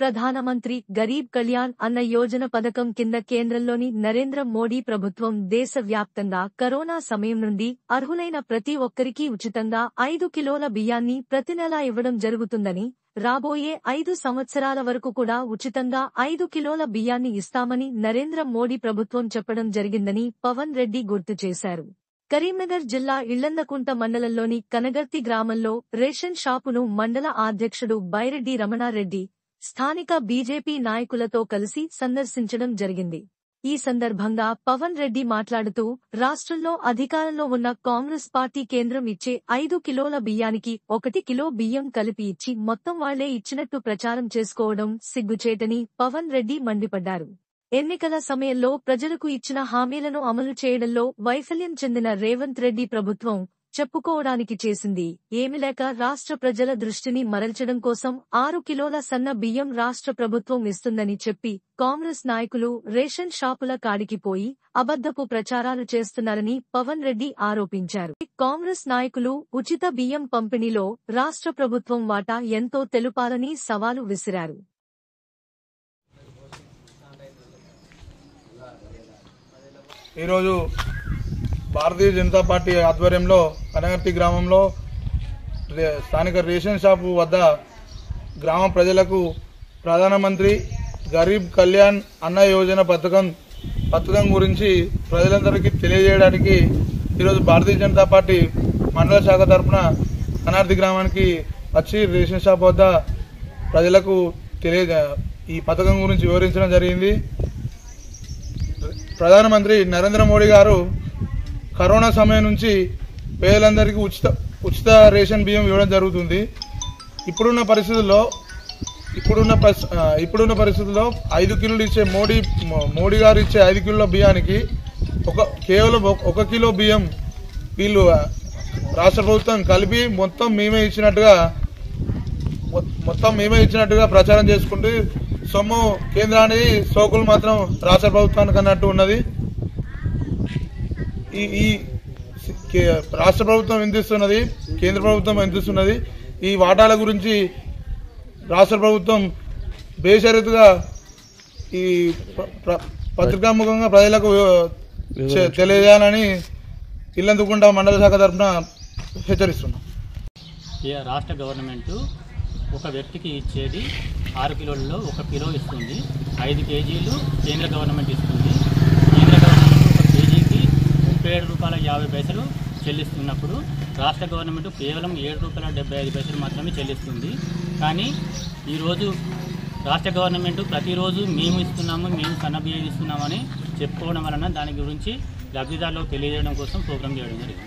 ప్రధానమంత్రి గరీబ్ కళ్యాణ్ అన్న యోజన పథకం కింద కేంద్రంలోని నరేంద్ర మోడీ ప్రభుత్వం దేశవ్యాప్తంగా కరోనా సమయం నుండి అర్హులైన ప్రతి ఒక్కరికీ ఉచితంగా 5 కిలోల బియ్యాన్ని ప్రతి నెలా ఇవ్వడం జరుగుతుందని, రాబోయే 5 సంవత్సరాల వరకు కూడా ఉచితంగా 5 కిలోల బియ్యాన్ని ఇస్తామని నరేంద్ర మోడీ ప్రభుత్వం చెప్పడం జరిగిందని పవన్ రెడ్డి గుర్తు చేశారు. కరీంనగర్ జిల్లా ఇళ్లందకుంట మండలంలోని కనగర్తి గ్రామంలో రేషన్ షాపును మండల అధ్యక్షుడు బైరెడ్డి రమణారెడ్డి స్థానిక బీజేపీ నాయకులతో కలిసి సందర్శించడం జరిగింది. ఈ సందర్భంగా పవన్ రెడ్డి మాట్లాడుతూ, రాష్ట్రంలో అధికారంలో ఉన్న కాంగ్రెస్ పార్టీ కేంద్రం ఇచ్చే 5 కిలోల బియ్యానికి 1 కిలో బియ్యం కలిపి ఇచ్చి మొత్తం వాళ్లే ఇచ్చినట్టు ప్రచారం చేసుకోవడం సిగ్గుచేటని పవన్ రెడ్డి మండిపడ్డారు. ఎన్నికల సమయంలో ప్రజలకు ఇచ్చిన హామీలను అమలు చేయడంలో వైఫల్యం చెందిన రేవంత్ రెడ్డి ప్రభుత్వం చెప్పుకోవడానికి చేసింది ఏమీ లేక రాష్ట్ర ప్రజల దృష్టిని మరల్చడం కోసం 6 కిలోల సన్న బియ్యం రాష్ట్ర ప్రభుత్వం ఇస్తుందని చెప్పి కాంగ్రెస్ నాయకులు రేషన్ షాపుల కాడికి పోయి అబద్ధపు ప్రచారాలు చేస్తున్నారని పవన్ రెడ్డి ఆరోపించారు. కాంగ్రెస్ నాయకులు ఉచిత బియ్యం పంపిణీలో రాష్ట్ర ప్రభుత్వం వాటా ఎంతో తెలుపాలని సవాలు విసిరారు. ఈరోజు భారతీయ జనతా పార్టీ ఆధ్వర్యంలో కనగర్తి గ్రామంలో స్థానిక రేషన్ షాపు వద్ద గ్రామ ప్రజలకు ప్రధానమంత్రి గరీబ్ కళ్యాణ్ అన్న యోజన పథకం గురించి ప్రజలందరికీ తెలియజేయడానికి ఈరోజు భారతీయ జనతా పార్టీ మండల శాఖ తరఫున కనగర్తి గ్రామానికి వచ్చి రేషన్ షాప్ వద్ద ప్రజలకు ఈ పథకం గురించి వివరించడం జరిగింది. ప్రధానమంత్రి నరేంద్ర మోడీ గారు కరోనా సమయం నుంచి పేదలందరికీ ఉచిత రేషన్ బియ్యం ఇవ్వడం జరుగుతుంది. ఇప్పుడున్న పరిస్థితుల్లో 5 కిలోలు ఇచ్చే మోడీ గారు ఇచ్చే 5 కిలోల బియ్యానికి కేవలం 1 కిలో బియ్యం వీళ్ళు రాష్ట్ర ప్రభుత్వం కలిపి మొత్తం మేమే ఇచ్చినట్టుగా ప్రచారం చేసుకుంటూ సొమ్ము కేంద్రానికి సోకులు మాత్రం రాష్ట్ర ప్రభుత్వానికి అన్నట్టు ఉన్నది. ఈ రాష్ట్ర ప్రభుత్వం ఎంతిస్తున్నది, కేంద్ర ప్రభుత్వం ఎంతిస్తున్నది, ఈ వాటాల గురించి రాష్ట్ర ప్రభుత్వం బేషరతుగా ఈ పత్రికాముఖంగా ప్రజలకు తెలియజేయాలని ఇల్లందుకుంట మండల శాఖ తరఫున హెచ్చరిస్తున్నాం. రాష్ట్ర గవర్నమెంట్ ఒక వ్యక్తికి ఇచ్చేది 6 కిలోలలో 1 కిలో ఇస్తుంది. 5 కేజీలు కేంద్ర గవర్నమెంట్ ఇస్తుంది. కేంద్ర గవర్నమెంట్ 1 కేజీకి 37 రూపాయల 50 పైసలు చెల్లిస్తున్నప్పుడు రాష్ట్ర గవర్నమెంట్ కేవలం 7 రూపాయల 75 పైసలు మాత్రమే చెల్లిస్తుంది. కానీ ఈరోజు రాష్ట్ర గవర్నమెంట్ ప్రతిరోజు మేము సన్న బియ్యం ఇస్తున్నామని చెప్పుకోవడం వలన దాని గురించి లబ్ధిదారులకు తెలియజేయడం కోసం ప్రోగ్రాం చేయడం జరిగింది.